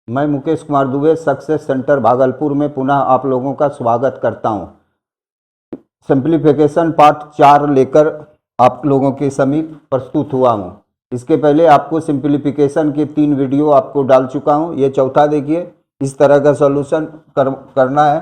मैं Mukesh Kumar Dubey success centre Bhagalpur में पुनः आप लोगों का स्वागत करता हूं। सिंप्लीफिकेशन पार्ट 4 लेकर आप लोगों के समीप प्रस्तुत हुआ हूं। इसके पहले आपको सिंप्लीफिकेशन के 3 वीडियो आपको डाल चुका हूं। ये चौथा देखिए, इस तरह का सॉल्यूशन करना है।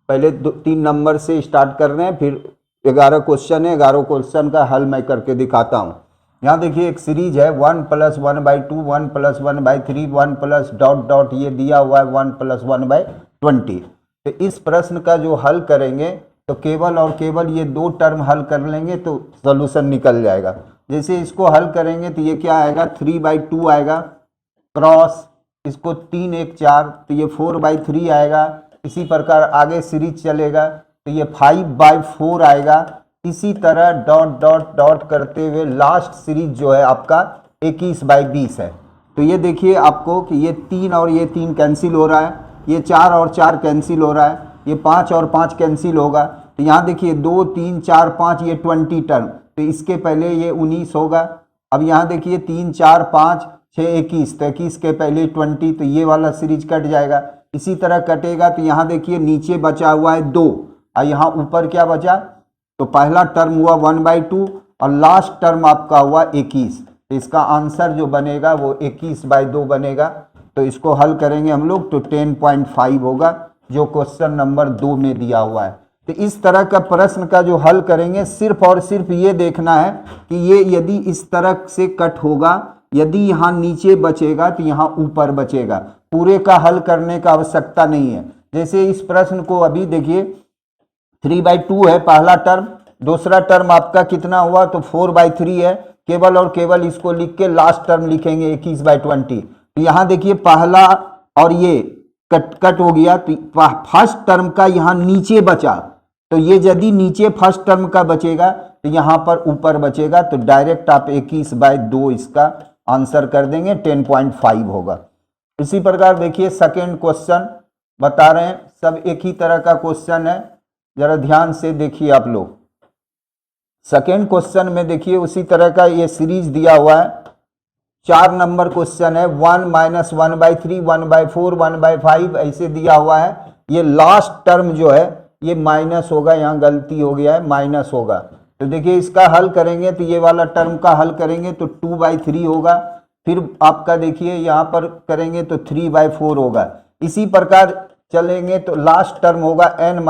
पहले 3 नंबर से स्टार्ट कर रहे हैं, फिर 11 क्वेश्चन है, 11 क्वेश्चन का हल मैं करके दिखाता हूँ। यहाँ देखिए एक सीरीज है 1 + 1/2, 1 + 1/3, 1 प्लस डॉट डॉट ये दिया हुआ है 1 + 1/20। तो इस प्रश्न का जो हल करेंगे तो केवल और केवल ये 2 टर्म हल कर लेंगे तो सॉल्यूशन निकल जाएगा। जैसे इसको हल करेंगे तो ये क्या आएगा, 3/2 आएगा, क्रॉस इसको 3 1 4, तो ये 4/3 आएगा। इसी प्रकार आगे सीरीज चलेगा तो ये 5/4 आएगा। इसी तरह डॉट डॉट डॉट करते हुए लास्ट सीरीज जो है आपका 21/20 है। तो ये देखिए आपको कि ये 3 और ये 3 कैंसिल हो रहा है, ये 4 और 4 कैंसिल हो रहा है, ये 5 और 5 कैंसिल होगा। तो यहाँ देखिए 2 3 4 5 ये 20 टर्म, तो इसके पहले ये 19 होगा। अब यहाँ देखिए 3 4 5 6 21, तो 21 के पहले 20, तो ये वाला सीरीज कट जाएगा। इसी तरह कटेगा तो यहाँ देखिए नीचे बचा हुआ है 2 और यहाँ ऊपर क्या बचा, तो पहला टर्म हुआ 1/2 और लास्ट टर्म आपका हुआ 21। तो इसका आंसर जो बनेगा वो 21/2 बनेगा। तो इसको हल करेंगे हम लोग तो 10.5 होगा, जो क्वेश्चन नंबर 2 में दिया हुआ है। तो इस तरह का प्रश्न का जो हल करेंगे सिर्फ और सिर्फ ये देखना है कि ये यदि इस तरह से कट होगा, यदि यहाँ नीचे बचेगा तो यहाँ ऊपर बचेगा। पूरे का हल करने का आवश्यकता नहीं है। जैसे इस प्रश्न को अभी देखिए 3/2 है पहला टर्म, दूसरा टर्म आपका कितना हुआ तो 4/3 है। केवल और केवल इसको लिख के लास्ट टर्म लिखेंगे 21/20। तो यहाँ देखिए पहला और ये कट हो गया, तो फर्स्ट टर्म का यहाँ नीचे बचा, तो ये यदि नीचे फर्स्ट टर्म का बचेगा तो यहाँ पर ऊपर बचेगा। तो डायरेक्ट आप 21/2 इसका आंसर कर देंगे, 10.5 होगा। इसी प्रकार देखिए सेकेंड क्वेश्चन बता रहे हैं, सब एक ही तरह का क्वेश्चन है, जरा ध्यान से देखिए आप लोग। सेकेंड क्वेश्चन में देखिए उसी तरह का ये सीरीज दिया हुआ है, 4 नंबर क्वेश्चन है, 1 - 1/3, 1/4, 1/5 ऐसे दिया हुआ है। ये लास्ट टर्म जो है ये माइनस होगा, यहाँ गलती हो गया है, माइनस होगा। तो देखिए इसका हल करेंगे तो ये वाला टर्म का हल करेंगे तो 2/3 होगा। फिर आपका देखिए यहाँ पर करेंगे तो 3/4 होगा। इसी प्रकार चलेंगे तो लास्ट टर्म होगा n -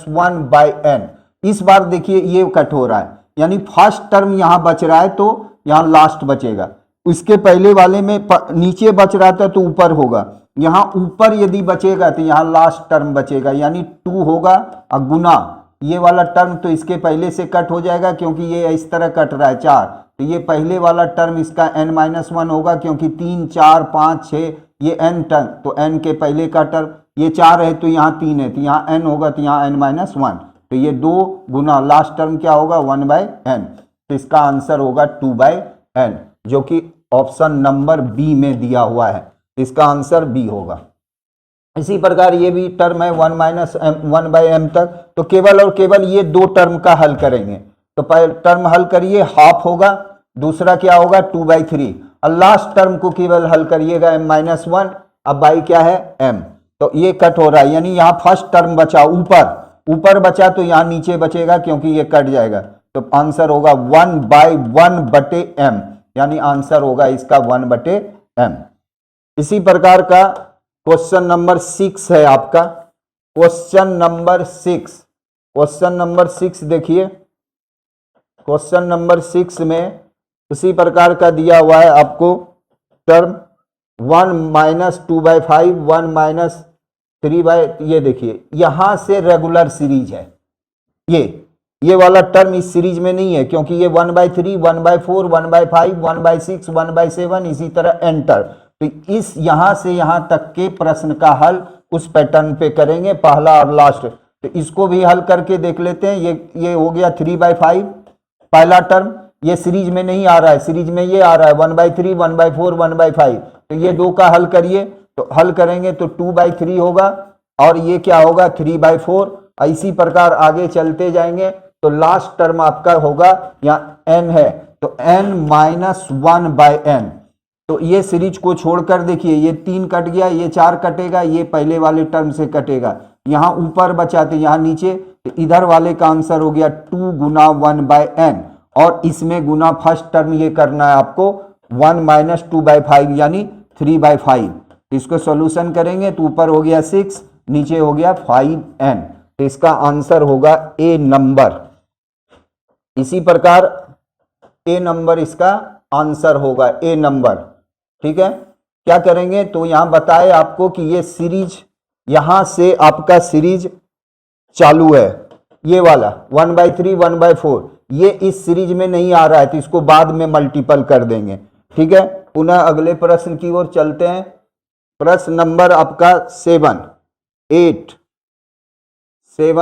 1/n। इस बार देखिए ये कट हो रहा है, यानी फर्स्ट टर्म यहाँ बच रहा है तो यहाँ लास्ट बचेगा। इसके पहले वाले में नीचे बच रहा था तो ऊपर होगा, यहाँ ऊपर यदि बचेगा तो यहाँ लास्ट टर्म बचेगा, यानी 2 होगा और गुना ये वाला टर्म तो इसके पहले से कट हो जाएगा क्योंकि ये इस तरह कट रहा है 4। तो ये पहले वाला टर्म इसका n - 1 होगा, क्योंकि 3 4 5 6 ये n टर्म, तो n के पहले का टर्म ये 4 है तो यहाँ 3 है, तो यहाँ n होगा, तो यहाँ n - 1, तो ये 2 गुना लास्ट टर्म क्या होगा 1/n। तो इसका आंसर होगा 2/n, जो कि ऑप्शन नंबर बी में दिया हुआ है। इसका आंसर बी होगा। इसी प्रकार ये भी टर्म है 1 - तक, तो केवल और केवल ये 2 टर्म का हल करेंगे। तो पहले टर्म हल करिए, हाफ होगा, दूसरा क्या होगा 2/3, और लास्ट टर्म को केवल हल करिएगा m - 1, अब बाई क्या है m। तो ये कट हो रहा है, यानी यहाँ फर्स्ट टर्म बचा ऊपर बचा तो यहाँ नीचे बचेगा क्योंकि ये कट जाएगा। तो आंसर होगा 1/1/m, यानी आंसर होगा इसका 1/m। इसी प्रकार का क्वेश्चन नंबर 6 है आपका, क्वेश्चन नंबर 6 देखिए। क्वेश्चन नंबर 6 में उसी प्रकार का दिया हुआ है आपको टर्म 1 - 2/5, 1 - 3/, ये देखिए यहां से रेगुलर सीरीज है। ये वाला टर्म इस सीरीज में नहीं है क्योंकि ये 1/3, 1/4, 1/5, 1/6, 1/7, इसी तरह एंटर। तो इस यहां से यहां तक के प्रश्न का हल उस पैटर्न पे करेंगे, पहला और लास्ट। तो इसको भी हल करके देख लेते हैं। ये हो गया 3/5 पहला टर्म, ये सीरीज में नहीं आ रहा है, सीरीज में ये आ रहा है 1/3, 1/4, 1/5। तो ये 2 का हल करिए, तो हल करेंगे तो 2/3 होगा, और ये क्या होगा 3/4। इसी प्रकार आगे चलते जाएंगे तो लास्ट टर्म आपका होगा, यहाँ n है तो n - 1/n, तो ये सीरीज को छोड़कर देखिए ये 3 कट गया, ये 4 कटेगा, ये पहले वाले टर्म से कटेगा, यहाँ ऊपर बचा तो यहाँ नीचे, तो इधर वाले का आंसर हो गया 2 गुना 1/n, और इसमें गुना फर्स्ट टर्म ये करना है आपको 1 माइनस 2/5 यानी 3/5। तो इसको सॉल्यूशन करेंगे तो ऊपर हो गया 6, नीचे हो गया 5n, तो इसका आंसर होगा ए नंबर। इसी प्रकार ए नंबर इसका आंसर होगा, ए नंबर। ठीक है, क्या करेंगे तो यहां बताए आपको कि ये सीरीज यहां से आपका सीरीज चालू है, ये वाला 1/3 1/4, ये इस सीरीज में नहीं आ रहा है तो इसको बाद में मल्टीपल कर देंगे। ठीक है, पुनः अगले प्रश्न की ओर चलते हैं। प्रश्न नंबर आपका 7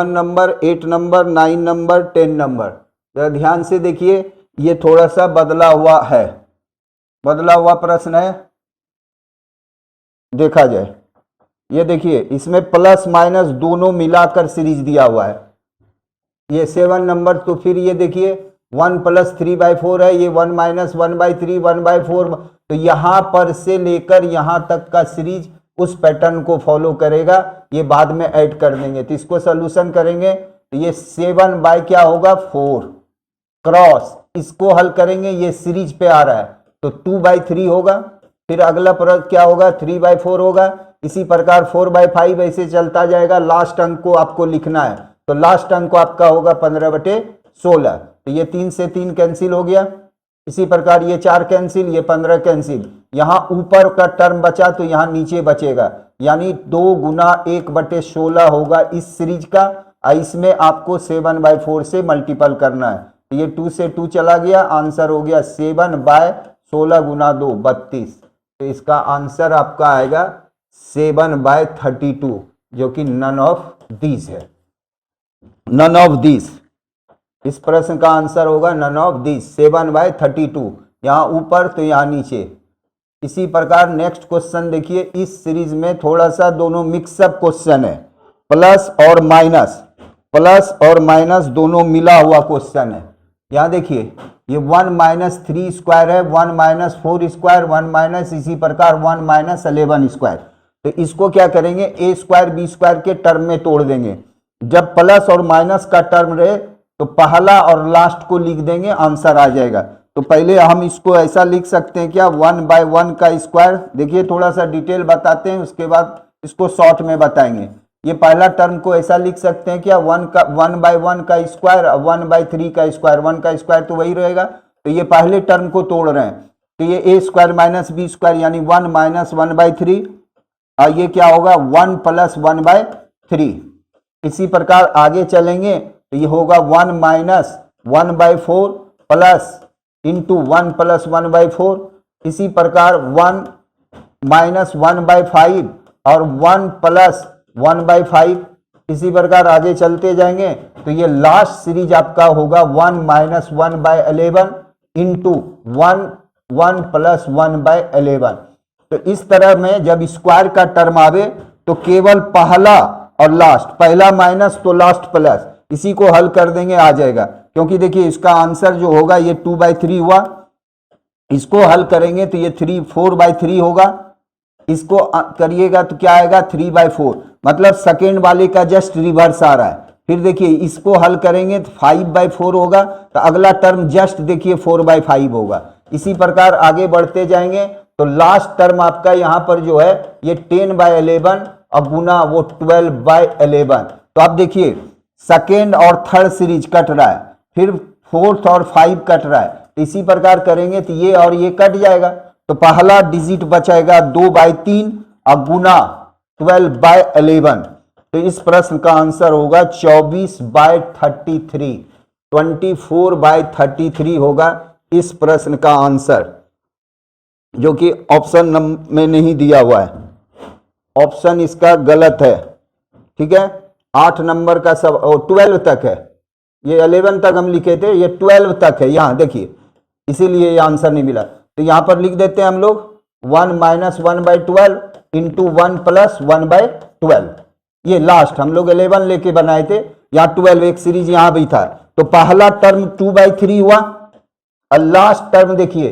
नंबर, 8 नंबर, 9 नंबर, 10 नंबर। जरा ध्यान से देखिए, ये थोड़ा सा बदला हुआ है, बदला हुआ प्रश्न है, देखा जाए। ये देखिए इसमें प्लस माइनस दोनों मिलाकर सीरीज दिया हुआ है, ये 7 नंबर। तो फिर ये देखिए 1 + 3/4 है, ये 1 - 1/3 1/4, तो यहां पर से लेकर यहां तक का सीरीज उस पैटर्न को फॉलो करेगा, ये बाद में ऐड कर देंगे। तो इसको सोल्यूशन करेंगे तो ये 7 क्या होगा 4 क्रॉस, इसको हल करेंगे, ये सीरीज पे आ रहा है तो 2/3 होगा। फिर अगला प्रश्न क्या होगा 3/4 होगा। इसी प्रकार 4/5 ऐसे चलता जाएगा। लास्ट अंक को आपको लिखना है तो लास्ट अंक को आपका होगा 15/16, तो ये 3 से 3 कैंसिल हो गया। इसी प्रकार ये 4 कैंसिल, ये 15 कैंसिल, यहां ऊपर का टर्म बचा तो यहां नीचे बचेगा, यानी 2 गुना 1/16 होगा इस सीरीज का। इसमें आपको 7/4 से मल्टीपल करना है, तो ये 2 से 2 चला गया, आंसर हो गया 7/16 गुना 2 32। तो इसका आंसर आपका आएगा 7/32, जो कि नन ऑफ दीज है, नन ऑफ दीज। इस प्रश्न का आंसर होगा नन ऑफ दीज, 7/32, यहां ऊपर तो यहां नीचे। इसी प्रकार नेक्स्ट क्वेश्चन देखिए, इस सीरीज में थोड़ा सा दोनों मिक्सअप क्वेश्चन है, प्लस और माइनस दोनों मिला हुआ क्वेश्चन है। यहां देखिए ये 1 - 3 स्क्वायर है, 1 - 4 स्क्वायर, 1 इसी प्रकार 1 - 11 स्क्वायर। तो इसको क्या करेंगे a स्क्वायर b स्क्वायर के टर्म में तोड़ देंगे। जब प्लस और माइनस का टर्म रहे तो पहला और लास्ट को लिख देंगे, आंसर आ जाएगा। तो पहले हम इसको ऐसा लिख सकते हैं क्या 1/1 का स्क्वायर। देखिए थोड़ा सा डिटेल बताते हैं, उसके बाद इसको शॉर्ट में बताएंगे। ये पहला टर्म को ऐसा लिख सकते हैं क्या 1/1 का स्क्वायर, 1/3 का स्क्वायर, 1 का स्क्वायर तो वही रहेगा। तो ये पहले टर्म को तोड़ रहे हैं, तो ये a square minus b square यानी 1 - 1/3, और ये क्या होगा 1 + 1/3। इसी प्रकार आगे चलेंगे तो ये होगा 1 - 1/4 प्लस इंटू 1 + 1/4। इसी प्रकार 1 - 1/5 और 1 + 1/5। इसी प्रकार आगे चलते जाएंगे तो ये लास्ट सीरीज आपका होगा 1 - 1/11 इंटू 1 + 1/11। तो इस तरह में जब स्क्वायर का टर्म आवे तो केवल पहला और लास्ट, पहला माइनस तो लास्ट प्लस, इसी को हल कर देंगे, आ जाएगा। क्योंकि देखिए इसका आंसर जो होगा ये 2/3 हुआ, इसको हल करेंगे तो ये 4/3 होगा। इसको करिएगा तो क्या आएगा 3/4, मतलब सेकेंड वाले का जस्ट रिवर्स आ रहा है। फिर देखिए इसको हल करेंगे तो 5/4 होगा, तो अगला टर्म जस्ट देखिए 4/5 होगा। इसी प्रकार आगे बढ़ते जाएंगे तो लास्ट टर्म आपका यहाँ पर जो है ये 10/11 और गुना वो 12/11। तो आप देखिए सेकेंड और थर्ड सीरीज कट रहा है, फिर फोर्थ और 5 कट रहा है। इसी प्रकार करेंगे तो ये और ये कट जाएगा, तो पहला डिजिट बचेगा 2/3 और गुना 12/11। तो इस प्रश्न का आंसर होगा 24/33, 24/33 होगा इस प्रश्न का आंसर, जो कि ऑप्शन में नहीं दिया हुआ है, ऑप्शन इसका गलत है। ठीक है, 8 नंबर का सब 12 तक है, ये 11 तक हम लिखे थे, ये 12 तक है यहाँ देखिए, इसीलिए ये आंसर नहीं मिला। तो यहाँ पर लिख देते हैं हम लोग 1 - 1/12 इंटू 1 + 1/12। ये लास्ट हम लोग 11 लेके बनाए थे, यहाँ 12 एक सीरीज यहाँ भी था। तो पहला टर्म 2/3 हुआ और लास्ट टर्म देखिए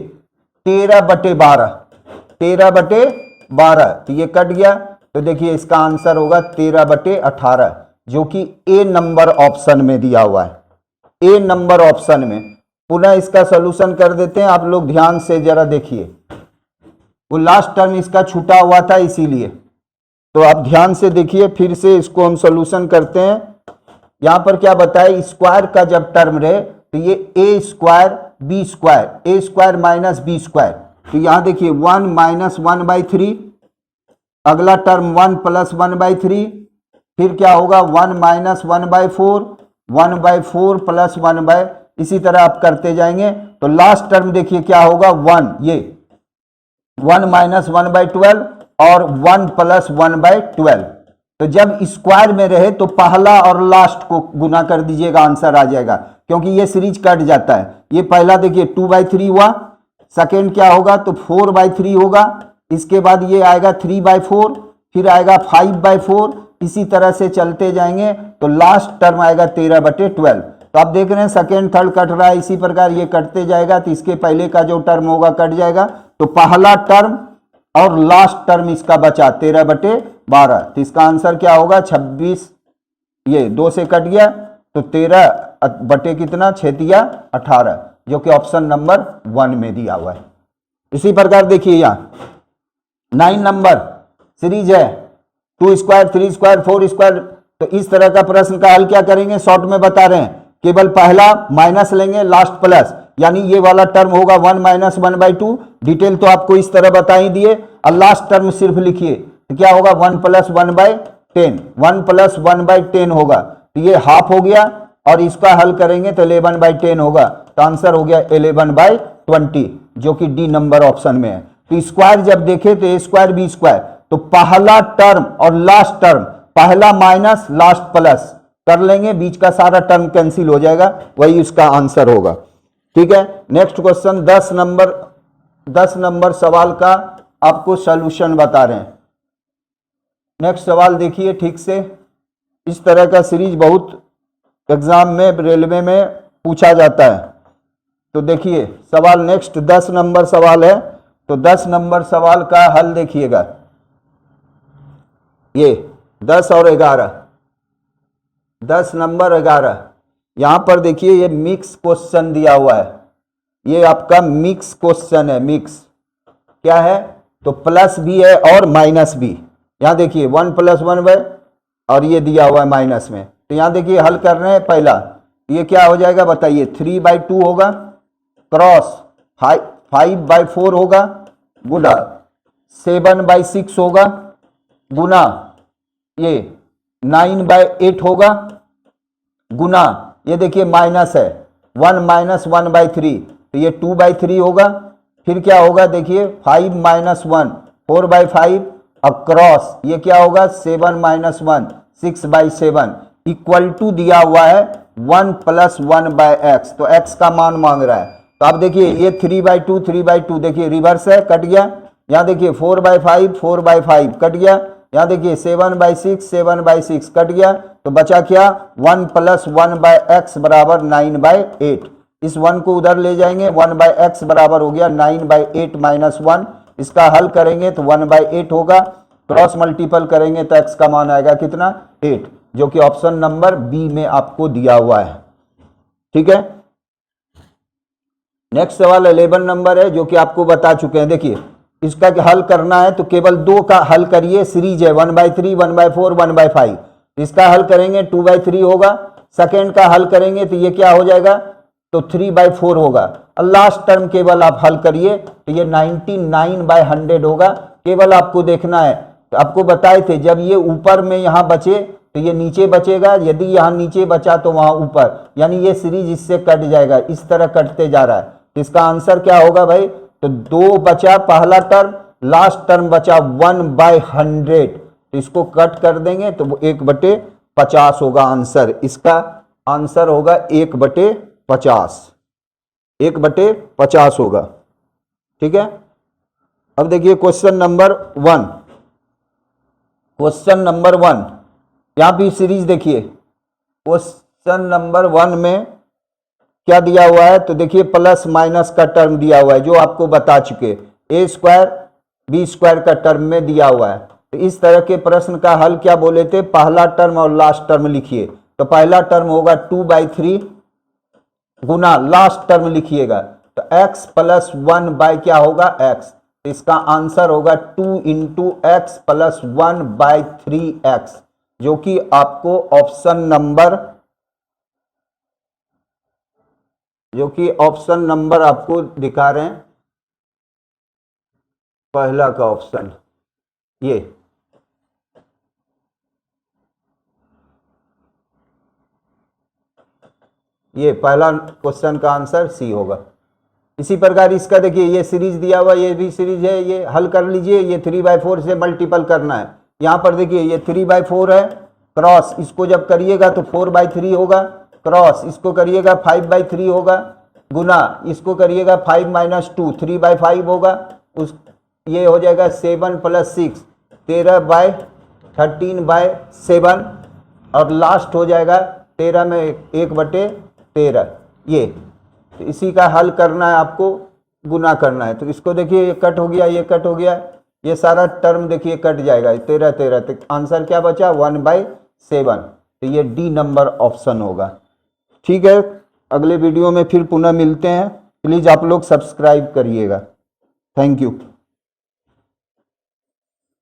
13/12, 13/12, तो ये कट गया। तो देखिए इसका आंसर होगा 13/18, जो कि ए नंबर ऑप्शन में दिया हुआ है, ए नंबर ऑप्शन में। पुनः इसका सॉल्यूशन कर देते हैं, आप लोग ध्यान से जरा देखिए, वो लास्ट टर्म इसका छूटा हुआ था इसीलिए। तो आप ध्यान से देखिए, फिर से इसको हम सॉल्यूशन करते हैं। यहां पर क्या बताए, स्क्वायर का जब टर्म रहे तो ये ए स्क्वायर बी स्क्वायर, ए स्क्वायर माइनस बी स्क्वायर। तो यहां देखिए 1 माइनस 1/3, अगला टर्म 1 प्लस 1/3, फिर क्या होगा 1 माइनस 1/4, 1/4 प्लस 1/, इसी तरह आप करते जाएंगे। तो लास्ट टर्म देखिए क्या होगा 1, ये 1 माइनस 1/12 और 1 प्लस 1/12। तो जब स्क्वायर में रहे तो पहला और लास्ट को गुना कर दीजिएगा, आंसर आ जाएगा, क्योंकि ये सीरीज कट जाता है। ये पहला देखिए 2/3 हुआ, सेकेंड क्या होगा तो 4/3 होगा, इसके बाद ये आएगा 3/4, फिर आएगा 5/4, इसी तरह से चलते जाएंगे। तो लास्ट टर्म आएगा 13/12। तो आप देख रहे हैं सेकेंड थर्ड कट रहा है, इसी प्रकार ये कटते जाएगा। तो इसके पहले का जो टर्म होगा कट जाएगा, तो पहला टर्म और लास्ट टर्म इसका बचा 13/12। तो इसका आंसर क्या होगा 26, ये 2 से कट गया तो 13 कितना 6×18, जो कि ऑप्शन नंबर 1 में दिया हुआ है। इसी प्रकार देखिए यहाँ 9 नंबर सीरीज है, 2 स्क्वायर 3 स्क्वायर 4 स्क्वायर। तो इस तरह का प्रश्न का हल क्या करेंगे, शॉर्ट में बता रहे हैं, केवल पहला माइनस लेंगे, लास्ट प्लस, यानी ये वाला टर्म होगा 1 माइनस 1/2। डिटेल तो आपको इस तरह बता ही दिए, और लास्ट टर्म सिर्फ लिखिए, तो क्या होगा 1 प्लस 1/10, 1 प्लस 1/10 होगा। तो ये हाफ हो गया, और इसका हल करेंगे तो 11/10 होगा। तो आंसर हो गया 11/20, जो कि डी नंबर ऑप्शन में है। तो स्क्वायर जब देखे तो ए स्क्वायर बी स्क्वायर, तो पहला टर्म और लास्ट टर्म, पहला माइनस लास्ट प्लस कर लेंगे, बीच का सारा टर्म कैंसिल हो जाएगा, वही उसका आंसर होगा। ठीक है, नेक्स्ट क्वेश्चन 10 नंबर सवाल का आपको सॉल्यूशन बता रहे हैं। नेक्स्ट सवाल देखिए ठीक से, इस तरह का सीरीज बहुत एग्जाम में रेलवे में पूछा जाता है। तो देखिए सवाल नेक्स्ट 10 नंबर सवाल है। तो 10 नंबर सवाल का हल देखिएगा, ये 10 और 11, 10 नंबर 11, यहां पर देखिए ये मिक्स क्वेश्चन दिया हुआ है, ये आपका मिक्स क्वेश्चन है। मिक्स क्या है तो प्लस भी है और माइनस भी। यहां देखिए 1 + 1 और ये दिया हुआ है माइनस में। तो यहां देखिए हल कर रहे हैं, पहला ये क्या हो जाएगा बताइए, 3/2 होगा, क्रॉस 5/4 होगा, गुना 7/6 होगा, गुना ये 9/8 होगा, गुना ये देखिए माइनस है 1 माइनस 1/3, तो ये 2/3 होगा। फिर क्या होगा देखिए 5 - 1 4/5, अब क्रॉस ये क्या होगा 7 - 1 6/7, इक्वल टू दिया हुआ है 1 + 1/x। तो x का मान मांग रहा है। तो आप देखिए ये 3/2 देखिए रिवर्स है, कट गया। यहाँ देखिए 4/5 4/5 कट गया। यहाँ देखिए 7/6 7/6 कट गया। तो बचा क्या 1 + 1/x बराबर 9/8। इस 1 को उधर ले जाएंगे, 1/x बराबर हो गया 9/8 - 1। इसका हल करेंगे तो 1/8 होगा, क्रॉस मल्टीपल करेंगे तो x का मान आएगा कितना 8, जो कि ऑप्शन नंबर बी में आपको दिया हुआ है। ठीक है, नेक्स्ट सवाल 11 नंबर है, जो कि आपको बता चुके हैं। देखिए इसका हल करना है तो केवल 2 का हल करिए, सीरीज है 1/3 1/4 1/5। इसका हल करेंगे 2/3 होगा, सेकेंड का हल करेंगे तो ये क्या हो जाएगा तो 3/4 होगा। लास्ट टर्म केवल आप हल करिए तो ये 99/100 होगा। केवल आपको देखना है, तो आपको बताए थे जब ये ऊपर में यहां बचे तो ये नीचे बचेगा, यदि यहां नीचे बचा तो वहां ऊपर, यानी ये सीरीज इससे कट जाएगा, इस तरह कटते जा रहा है। तो इसका आंसर क्या होगा भाई, तो 2 बचा पहला टर्म, लास्ट टर्म बचा 1/100, तो इसको कट कर देंगे तो 1/50 होगा आंसर। इसका आंसर होगा 1/50, 1/50 होगा। ठीक है, अब देखिए क्वेश्चन नंबर 1, क्वेश्चन नंबर 1 यहां भी सीरीज देखिए। क्वेश्चन नंबर 1 में क्या दिया हुआ है तो देखिए प्लस माइनस का टर्म दिया हुआ है, जो आपको बता चुके, a² बी स्क्वायर का टर्म में दिया हुआ है। तो इस तरह के प्रश्न का हल क्या बोले थे, पहला टर्म और लास्ट टर्म लिखिए। तो पहला टर्म होगा 2/3 गुना लास्ट टर्म लिखिएगा, तो x प्लस 1 बाय क्या होगा x। तो इसका आंसर होगा 2 इंटू एक्स प्लस 1/3x, जो कि आपको ऑप्शन नंबर आपको दिखा रहे हैं, पहला का ऑप्शन ये पहला क्वेश्चन का आंसर सी होगा। इसी प्रकार इसका देखिए, ये सीरीज दिया हुआ, ये भी सीरीज है, ये हल कर लीजिए। ये 3/4 से मल्टीपल करना है। यहाँ पर देखिए ये 3/4 है, क्रॉस इसको जब करिएगा तो 4/3 होगा, क्रॉस इसको करिएगा 5/3 होगा, गुना इसको करिएगा 5 - 2 3/5 होगा, उस ये हो जाएगा 7 + 6 13/7 और लास्ट हो जाएगा 13 में 1/13। ये तो इसी का हल करना है, आपको गुना करना है। तो इसको देखिए ये कट हो गया, ये कट हो गया, ये सारा टर्म देखिए कट जाएगा, 13 तो आंसर क्या बचा 1/7। तो ये डी नंबर ऑप्शन होगा। ठीक है, अगले वीडियो में फिर पुनः मिलते हैं। प्लीज़ आप लोग सब्सक्राइब करिएगा। Thank you.